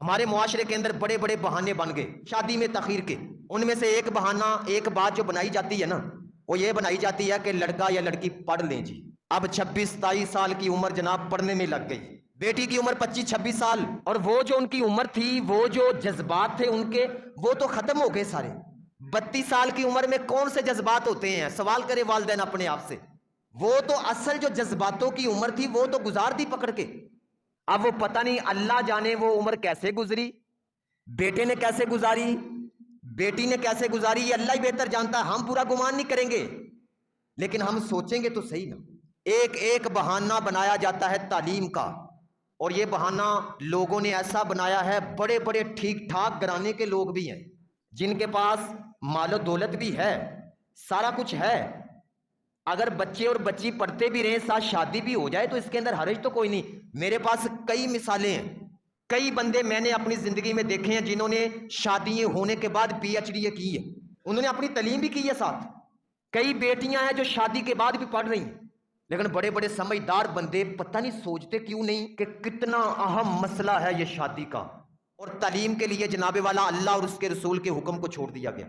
ہمارے معاشرے کے اندر بڑے بڑے بہانے بن گئے شادی میں تاخیر کے. ان میں سے ایک بہانہ، ایک بات جو بنائی جاتی ہے نا، وہ یہ بنائی جاتی ہے کہ لڑکا یا لڑکی پڑھ لیں جی. اب 26-27 سال کی عمر جناب پڑھنے میں لگ گئی، بیٹی کی عمر 25-26 سال، اور وہ جو ان کی عمر تھی، وہ جو جذبات تھے ان کے، وہ تو ختم ہو گئے سارے. 32 سال کی عمر میں کون سے جذبات ہوتے ہیں؟ سوال کرے والدین اپنے آپ سے. وہ تو اصل جو جذباتوں کی عمر تھی وہ تو گزار دی پکڑ کے. اب وہ پتہ نہیں اللہ جانے وہ عمر کیسے گزری، بیٹے نے کیسے گزاری، بیٹی نے کیسے گزاری، یہ اللہ ہی بہتر جانتا ہے. ہم پورا گمان نہیں کریں گے، لیکن ہم سوچیں گے تو صحیح نا. ایک ایک بہانہ بنایا جاتا ہے تعلیم کا، اور یہ بہانہ لوگوں نے ایسا بنایا ہے، بڑے بڑے ٹھیک ٹھاک گھرانے کے لوگ بھی ہیں جن کے پاس مال و دولت بھی ہے، سارا کچھ ہے. اگر بچے اور بچی پڑھتے بھی رہیں، ساتھ شادی بھی ہو جائے تو اس کے اندر حرج تو کوئی نہیں. میرے پاس کئی مثالیں ہیں، کئی بندے میں نے اپنی زندگی میں دیکھے ہیں جنہوں نے شادی ہونے کے بعد PhD کی ہے، انہوں نے اپنی تعلیم بھی کی ہے ساتھ. کئی بیٹیاں ہیں جو شادی کے بعد بھی پڑھ رہی ہیں. لیکن بڑے بڑے سمجھدار بندے پتہ نہیں سوچتے کیوں نہیں کہ کتنا اہم مسئلہ ہے یہ شادی کا، اور تعلیم کے لیے جناب والا اللہ اور اس کے رسول کے حکم کو چھوڑ دیا گیا.